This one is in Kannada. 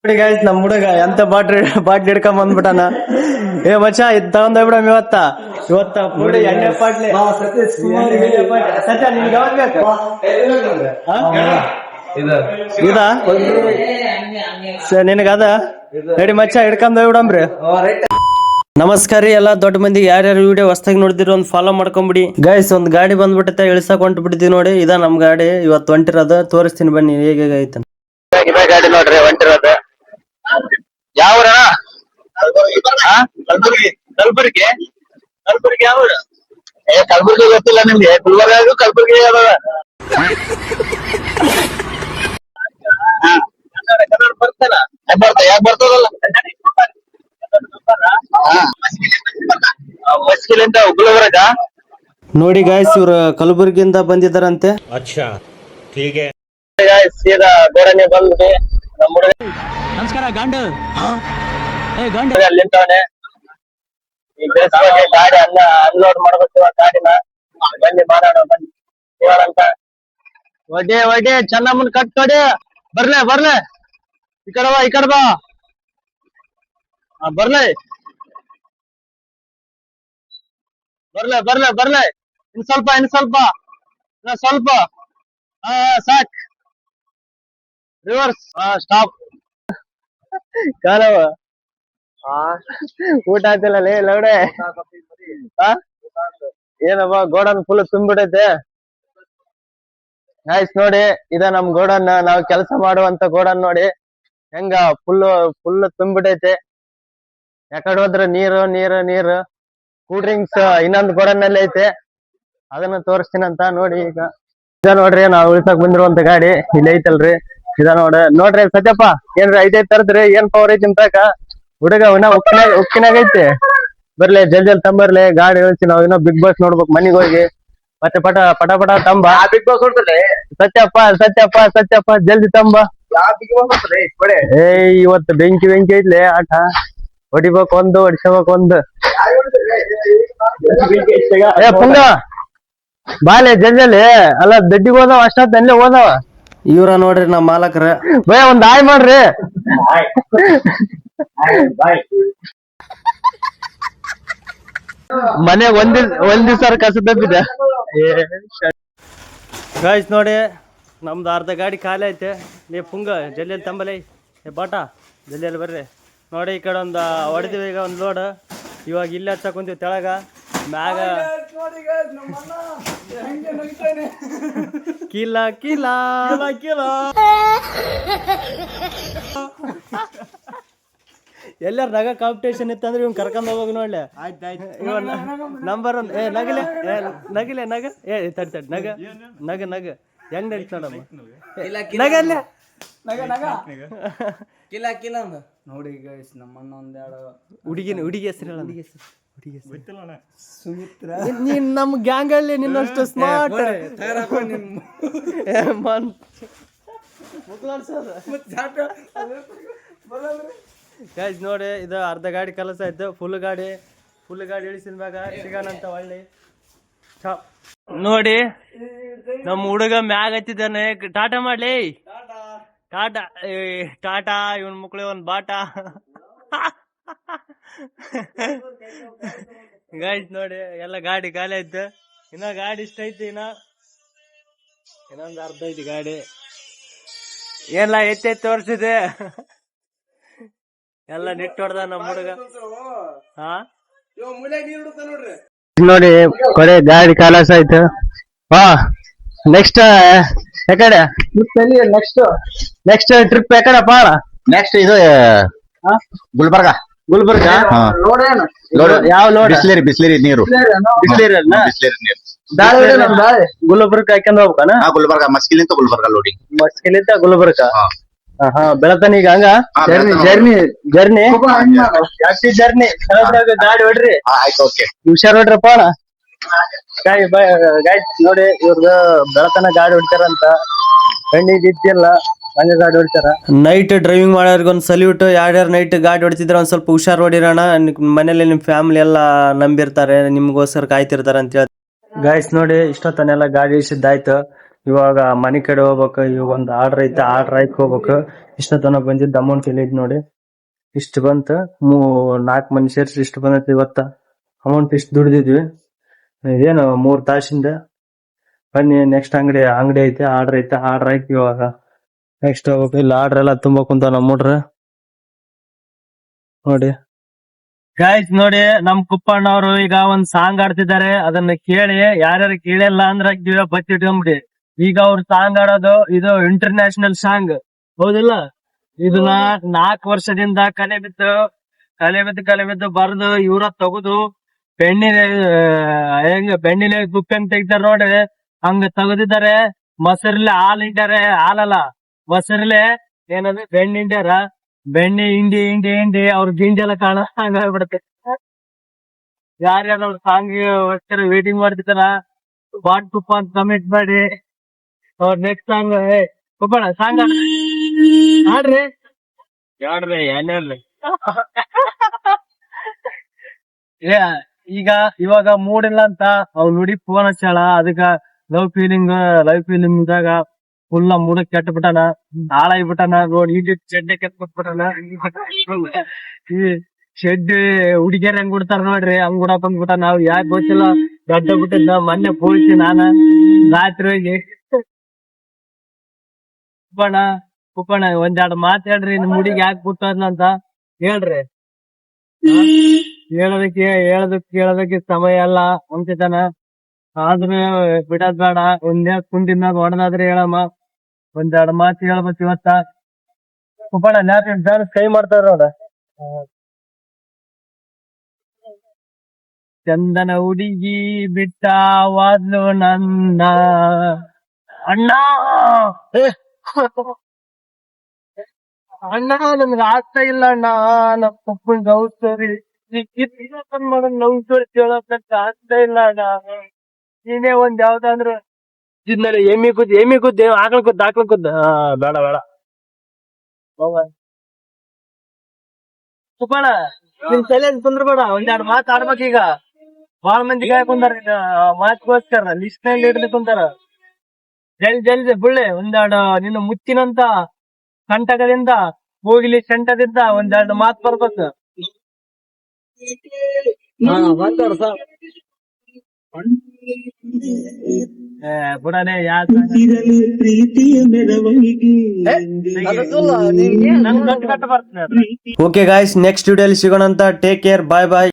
ನೋಡಿ ಗಾಯ್ಸ್ ನಮ್ ಹುಡುಗ ಎಂತ ಬಾಟ್ಲಿ ಹಿಡ್ಕೊಂಡ್ ಬಂದ್ಬಿಟ್ಟಾನ. ಏ ಮಚ್ಚ ಇದ್ ತಗೊಂಡ್ ಹೋಗ್ಬಿಡಮ್ ಇವತ್ತ ಪುಡಿ ಎಣ್ಣೆ ಬಾಟ್ಲಿ. ಸತ್ಯ ನಿನ್ಗೆ ಯಾವ್ದು ಬೇಕು? ಇದಾ ನಿನಗದ ನಡಿ ಮಚ್ಚ ಹಿಡ್ಕೊಂಡ್ ಹೋಗ್ಬಿಡಮ್ರಿ. ನಮಸ್ಕಾರ ರೀ ಎಲ್ಲ ದೊಡ್ಡ ಮಂದಿಗೆ ಯಾರ್ಯಾರು ವಿಡಿಯೋ ಹೊಸದಾಗಿ ನೋಡಿದಿರೋ ಒಂದು ಫಾಲೋ ಮಾಡ್ಕೊಂಬಿಡಿ ಗೈಸ್. ಒಂದು ಗಾಡಿ ಬಂದ್ಬಿಟ್ಟೈತೆ ಇಳಿಸಕ್ ಹೊಂಟು ಬಿಟ್ಟಿದ್ದೀವಿ ನೋಡಿ. ಇದ ನಮ್ ಗಾಡಿ ಇವತ್ತು ಹೊಂಟಿರೋದು, ತೋರಿಸ್ತೀನಿ ಬನ್ನಿ ಹೇಗೆ ಐತೆ. ಗಾಡಿ ನೋಡ್ರಿ ಹೊಂಟಿರೋದು. ಯಾವ ಕಲಬುರ್ಗಿ ಕಲಬುರ್ಗಿ ಯಾವ ಕಲಬುರ್ಗಿ ಗೊತ್ತಿಲ್ಲ ನಿಮ್ಗೆ? ಗುಲ್ಬರ್ಗ ಕಲಬುರ್ಗಿ ಕನ್ನಡ ಬರ್ತಲ್ಲ ಯಾಕೆ ಬರ್ತದಲ್ಲ ಮಸ್ಕಿಲಿಂದ ಗುಲ್ಬರ್ಗ. ನೋಡಿ ಗಾಯ್ಸ್ ಇವ್ರು ಕಲಬುರ್ಗಿಯಿಂದ ಬಂದಿದ್ದಾರಂತೆ. ಸೀದಾ ಗೋಡನೆ ಬಂದ್ಬಿಟ್ಟು ನಮ್ಮ ಹುಡುಗ ನಮಸ್ಕಾರ ಗಂಡು ಅಲ್ಲಿ ನಿಂತವನೆ. ಈ ಬೇಸಿಗೆ ಗಾಡಿ ಅನ್ಲೋಡ್ ಮಾಡ್ಬೇಕು ಗಾಡಿನ. ಬನ್ನಿ ಮಾತಾಡೋ ಬನ್ನಿ ಅಂತ. ಒಡೆ ಚೆನ್ನಮ್ಮನ್ ಕಟ್ಕೊಡಿ. ಬರ್ಲೆ ಈ ಕಡೆ ಬಾ ಬರ್ಲೆ ಇನ್ ಸ್ವಲ್ಪ ಸಾಕ್. Reverse stop. ಕಾಲವ ಊಟ ಆಯ್ತಿಲ್ಲ ಲೌಡೆ. ಏನಪ್ಪ ಗೋಡನ್ ಫುಲ್ ತುಂಬಿಡೈತೆ ಗಾಯ್ಸ್. ನೋಡಿ ಇದ ನಮ್ ಗೋಡನ್, ನಾವ್ ಕೆಲಸ ಮಾಡುವಂತ ಗೋಡನ್ ನೋಡಿ ಹೆಂಗ ಫುಲ್ ತುಂಬಿಡೈತೆ. ಯಾಕಡೆ ಹೋದ್ರೆ ನೀರು ಕೂಲ್ ಡ್ರಿಂಕ್ಸ್ ಇನ್ನೊಂದು ಗೋಡನ್ನಲ್ಲಿ ಐತೆ, ಅದನ್ನ ತೋರಿಸ್ತೀನಂತ ನೋಡಿ. ಈಗ ಇದ ನೋಡ್ರಿ ನಾವ್ ಉಳಿಸಕ್ ಬಂದಿರುವಂತ ಗಾಡಿ ಇಲ್ಲಿ ಐತಲ್ರಿ. ಇದ ನೋಡ್ರಿ ಸತ್ಯಪ್ಪ ಏನ್ರಿ ಐತೆ ತರದ್ರಿ. ಏನ್ ಪವರ್ ಐತಿ ಅಂತಾಕ ಹುಡುಗ ಉಕ್ಕಿನಾಗ ಐತೆ. ಬರ್ಲಿ ಜಲ್ದಿ ತಂಬರ್ಲಿ ಗಾಡಿ ಇಳಿಸಿ ನಾವ್ ಇನ್ನೂ ಬಿಗ್ ಬಾಸ್ ನೋಡ್ಬೇಕು ಮನಿಗ್ ಹೋಗಿ. ಮತ್ತೆ ಪಟ ತಂಬ ಬಿಗ್ ಬಾಸ್ ನೋಡ್ತಾರೆ. ಸತ್ಯಪ್ಪ ಜಲ್ದಿ ತಂಬ. ಏ ಇವತ್ತು ಬೆಂಕಿ ಐತ್ಲೆ ಆಟ. ಹೊಡಿಬೇಕು ಒಂದು ಹೊಡಿಸಬೇಕು ಒಂದು. ಏ ಪುಂಗ ಬಾಲೆ ಜಲ್ದಿ ಅಲ್ಲ ದಡ್ಡಿಗೆ ಹೋದವ ಅಷ್ಟೊತ್ತ ಅಲ್ಲೇ ಹೋದವ. ಇವ್ರ ನೋಡ್ರಿ ನಮ್ ಮಾಲಕ್ರ. ಭಯ ಒಂದ್ ಆಯ್ ಮಾಡ್ರಿ. ಮನೆ ಒಂದ್ ದಿವ್ಸ ಕಸ ತಪ್ಪಿದೆ ಗಾಯ್ಸ್. ನೋಡಿ ನಮ್ದು ಅರ್ಧ ಗಾಡಿ ಖಾಲಿ ಐತೆ. ನೀ ಪುಂಗ ಜಲ್ದಿಯಲ್ಲಿ ತಂಬಲೈ. ಏ ಬಾಟ ಜಲ್ದಿಯಲ್ಲಿ ಬರ್ರಿ. ನೋಡಿ ಈ ಕಡೆ ಒಂದು ಹೊಡೆದಿವಿ ಈಗ ಒಂದು ಲೋಡ್. ಇವಾಗ ಇಲ್ಲಿ ಹಚ್ಚ ಕುಂತೀವಿ ತೆಳಗ ಮ್ಯಾಗ. ಕಿಲ ಎಲ್ಲಾರು ನಗ ಕಾಂಪಿಟೇಷನ್ ಇತ್ತಂದ್ರೆ ಇವ್ ಕರ್ಕೊಂಡ್ ಹೋಗೋಗಿ ನೋಡ್ಲೆ. ನಂಬರ್ 1. ನಗಿಲೆ ತಡ್ ನಗ ಹೆಂಗ್ ನಡೀತ ನೋಡಮ್ಮ. ನೋಡಿ ಗೈಸ್ ನಮ್ಮಣ್ಣ ಒಂದೆರಡು ಹುಡುಗಿ ಹೆಸರು ನೀನ್ ನಮ್ ಗ್ಯಾಂಗ್ ಅಲ್ಲಿ ನಿನ್ನಷ್ಟು ಸ್ಮಾರ್ಟ್ ಗೈಸ್. ನೋಡಿ ಇದು ಅರ್ಧ ಗಾಡಿ ಕೆಲಸ ಆಯ್ತು. ಫುಲ್ ಗಾಡಿ ಇಳಿಸಿದ ಮ್ಯಾಗ ಸಿಗೋಣಂತ ಒಳ್ಳೆ. ನೋಡಿ ನಮ್ ಹುಡುಗ ಮ್ಯಾಗ ಹತ್ತಿದ್ದಾನೆ. ಟಾಟಾ ಮಾಡ್ಲಿ ಟಾಟಾ ಇವನ್ ಮಕ್ಳು ಒಂದ್ ಬಾಟ. ಗೈಸ್ ನೋಡಿ ಎಲ್ಲ ಗಾಡಿ ಖಾಲಿ ಆಯ್ತು. ಇನ್ನ ಗಾಡಿ ಇಷ್ಟ ಐತಿ, ಇನ್ನೊಂದ್ ಅರ್ಧ ಐತಿ ಗಾಡಿ. ಎಲ್ಲ ಎತ್ತಿ ತೋರ್ಸಿದೆ ಎಲ್ಲ ನಿಟ್ಟು ಹೊಡ್ದ ನಮ್ ಹುಡುಗ. ನೋಡಿ ಕೊಡೆ ಗಾಡಿ ಖಾಲಾಸ ಆಯ್ತು. ನೆಕ್ಸ್ಟ್ ಯಾಕಡೆ ನೆಕ್ಸ್ಟ್ ಟ್ರಿಪ್ ಯಾಕಡಪ್ಪ? ನೆಕ್ಸ್ಟ್ ಇದು ಗುಲ್ಬರ್ಗ. ಯಾವ ಲೋಡ್? ಬಿಸ್ಲೇರಿ ನೀರು. ಗುಲ್ಬರ್ಗ ಹಾಕೊಂಡ್ ಹೋಗ್ಬೇಕಾನ? ಗುಲ್ಬರ್ಗ ಮಸ್ಕಿಲಿಂದ ಗುಲ್ಬರ್ಗ ಲೋಡಿಂಗ್. ಗುಲ್ಬರ್ಗ ಬೆಳತಾನ ಈಗ ಹಂಗ ಜರ್ನಿ ಜರ್ನಿ ಗಾಡಿ ಹೊಡ್ರಿ. ಆಯ್ತು ಓಕೆ ಹುಷಾರ್ ಹೊಡ್ರಪ್ಪ. ನೋಡಿ ಇವ್ರದ್ದು ಬೆಳತನ ಗಾಡಿ ಹೊಡ್ತಾರಂತ ಕಣ್ಣಿಗೆ ಇದ್ದಿಲ್ಲ, ಹಂಗ ಗಾಡಿ ಹೊಡ್ತಾರ. ನೈಟ್ ಡ್ರೈವಿಂಗ್ ಮಾಡೋರ್ಗೊಂದ್ ಸಲ್ಯೂಟ್. ಯಾರ್ಯಾರು ನೈಟ್ ಗಾಡಿ ಹೊಡ್ತಿದ್ರ ಒಂದ್ ಸ್ವಲ್ಪ ಹುಷಾರ್ ಹೊಡಿರೋಣ. ಮನೇಲಿ ನಿಮ್ ಫ್ಯಾಮಿಲಿ ಎಲ್ಲಾ ನಂಬಿರ್ತಾರೆ, ನಿಮ್ಗೋಸ್ಕರ ಕಾಯ್ತಿರ್ತಾರ ಅಂತ ಹೇಳಿ. ಗಾಯ್ಸ್ ನೋಡಿ ಇಷ್ಟೊತ್ತನೆಲ್ಲ ಗಾಡಿ ಇಳಿಸಿದ್ದಾಯ್ತು. ಇವಾಗ ಮನೆ ಕಡೆ ಹೋಗ್ಬೇಕು. ಇವಾಗ ಒಂದು ಆರ್ಡರ್ ಐತೆ, ಆರ್ಡರ್ ಹಾಕಿ ಹೋಗ್ಬೇಕು. ಇಷ್ಟತನ ಬಂದಿದ್ದ ಅಮೌಂಟ್ ಇಲ್ಲ ನೋಡಿ, ಇಷ್ಟು ಬಂತ. 4 ಮಂದಿ ಸೇರ್ಸಿ ಇಷ್ಟು ಬಂದೈತಿ ಇವತ್ತ ಅಮೌಂಟ್. ಇಷ್ಟು ದುಡ್ದಿದ್ವಿ. ಇದೇನು 3 ತಾಸಿಂದ. ಬನ್ನಿ ನೆಕ್ಸ್ಟ್ ಅಂಗಡಿ ಐತೆ, ಆರ್ಡರ್ ಐತೆ, ಆರ್ಡರ್ ಹಾಕಿ ಇವಾಗ ನೆಕ್ಸ್ಟ್ ಹೋಗ್ಬೇಕು. ಇಲ್ಲಿ ಆರ್ಡರ್ ಎಲ್ಲ ತುಂಬಾ ಕುಂತ ನಮ್ಮ ಹುಡ್ರ ನೋಡಿ. ಗಾಯ್ಸ್ ನೋಡಿ, ನಮ್ ಕುಪ್ಪಣ್ಣವ್ರು ಈಗ ಒಂದ್ ಸಾಂಗ್ ಆಡ್ತಿದ್ದಾರೆ. ಅದನ್ನ ಕೇಳಿ ಯಾರ್ಯಾರು ಕೇಳಿಲ್ಲ ಅಂದ್ರೆ ಬತ್ತಿ ಇಟ್ಕೊಂಬಿಡಿ. ಈಗ ಅವ್ರು ಸಾಂಗ್ ಆಡೋದು ಇದು ಇಂಟರ್ನ್ಯಾಷನಲ್ ಸಾಂಗ್, ಹೌದಿಲ್ಲ? ಇದನ್ನ 4 ವರ್ಷದಿಂದ ಕಲೆ ಬಿದ್ದು ಬರ್ದು ಇವ್ರ ತಗದು ಬೆಣ್ಣಿನ ಗುಪ್ಪಿ ಅಂತ ತೆಗಿತಾರ ನೋಡ್ರಿ, ಹಂಗ ತೆಗದಿದ್ದಾರೆ. ಮೊಸರಲ್ಲಿ ಹಾಲ್ ಹಿಂಡ್ಯಾರೆ, ಹಾಲಲ್ಲ ಮೊಸರಲ್ಲೇ ಏನದು ಬೆಣ್ಣೆ ಹಿಂಡ್ಯಾರ. ಬೆಣ್ಣೆ ಹಿಂಡಿ ಅವ್ರ ಗಿಂಡಿ ಎಲ್ಲ ಕಾಣ ಹಂಗಾಗ್ಬಿಡತ್ತೆ. ಯಾರ್ಯಾರು ಅವ್ರ ಸಾಂಗ್ ವೇಟಿಂಗ್ ಮಾಡ್ತಿದ್ದಾರ ವಾಟ್ ತುಪ್ಪ ಅಂತ ಕಮೆಂಟ್ ಮಾಡಿ. ಅವ್ರ ನೆಕ್ಸ್ಟ್ ಸಾಂಗ್ ಕುಪ್ಪಣ ಸಾಂಗ್ ಆಡ್ರಿ ಏನೇಳ್ರಿ. ಇವಾಗ ಮೂಡಿಲ್ಲ ಅಂತ ಅವ್ ನುಡಿ ಫೋನ್ ಹಚ್ಚಾಳ. ಅದಕ್ಕ ಲವ್ ಫೀಲಿಂಗ್ ದಾಗ ಫುಲ್ ಮೂಡ ಕೆಟ್ಟ ಬಿಟ್ಟಾನ, ಹಾಳಾಗ್ಬಿಟ್ಟಾನ. ನೋಡಿ ಈ ಚೆಡ್ಡೆ ಕೆಟ್ಬಿಟ್ಬಿಟ್ಟಾನ. ಈ ಶೆಡ್ ಹುಡುಗಿಯರ್ ಹೆಂಗ್ ಬಿಡ್ತಾರ ನೋಡ್ರಿ, ಹಂಗ್ ಕೂಡ ಬಂದ್ಬಿಟ್ಟ. ನಾವ್ ಯಾಕೆ ಗೊತ್ತಿಲ್ಲ, ದಡ್ಡ ಬಿಟ್ಟಿದ್ದ. ಮೊನ್ನೆ ಪೋಲ್ಸಿ ನಾನ ರಾತ್ರಿ ಹೋಗಿ ಕುಪ್ಪಣ ಒಂದೆರಡು ಮಾತ್ ಹೇಳ್ರಿ, ನಿಮ್ ಹುಡುಗಿ ಯಾಕೆ ಬಿಟ್ಟದ್ನಂತ ಹೇಳ್ರಿ. ಹೇಳೋದಕ್ಕೆ ಸಮಯ ಅಲ್ಲ ಅಂತಿದ್ದಾನ. ಆದ್ರೆ ಬಿಡೋದ್ ಬೇಡ, ಒಂದೇ ಕುಂಡಿನ ಮ್ಯಾಗ ಹೊಡೆದಾದ್ರೆ ಹೇಳಮ್ಮ. ಒಂದೆರಡು ಮಾತು ಹೇಳ್ಬೇಕು ಇವತ್ತ. ಕುಪ್ಪಣ ಕೈ ಮಾಡ್ತಾರ ನೋಡ. ಚಂದನ ಹುಡುಗಿ ಬಿಟ್ಟವಾದ್ಲು ನನ್ನ ಅಣ್ಣ. ಅಣ್ಣ ನನ್ಗ ಆಗ್ತಾ ಇಲ್ಲ ಅಣ್ಣ, ನಮ್ಮ ಪಪ್ಪನ್ ಲವ್ ಸ್ಟೋರಿ ಲವ್ ಸ್ಟೋರಿ ಕೇಳೋಕಂತ ಆಗ್ತಾ ಇಲ್ಲ ಅಣ್ಣ. ನೀನೇ ಒಂದ್ ಯಾವ್ದಾದ್ರು ಇದ್ನಲ್ಲಿ ಎಮ್ಮಿ ಕುದ್ದು ಆಕಳ ಕುದ್ದು ಬೇಡ ಕುಪ್ಪಣ, ನಿನ್ ಸೈಲೆನ್ಸ್ ಕುಂದ್ರಬೇಡ. ಒಂದೆರಡು ಮಾತು ಆಡ್ಬೇಕೀಗ. ಬಾಳ ಮಂದಿ ಕಾಯ ಕುಂದಾರ ಮಾತ್ಗೋಸ್ಕರ, ಲಿಸ್ಟ್ ನಲ್ಲಿ ಹಿಡಿದು ಕುಂತಾರ. ಜಲ್ದಿ ಬುಳ್ಳೆ ಒಂದೆರಡು ನಿನ್ನ ಮುತ್ತಿನಂತ ಕಂಟಕದಿಂದ ಹೋಗಿಲಿ ಸೆಂಟದಿಂದ ಒಂದೆರಡು ಮಾತು ಬರ್ಬೇಕು. ಬುಡನೆ ಓಕೆ ಗಾಯ್ಸ್, ನೆಕ್ಸ್ಟ್ ವಿಡಿಯೋಲಿ ಸಿಗೋಣ ಅಂತ. ಟೇಕ್ ಕೇರ್, ಬಾಯ್ ಬಾಯ್.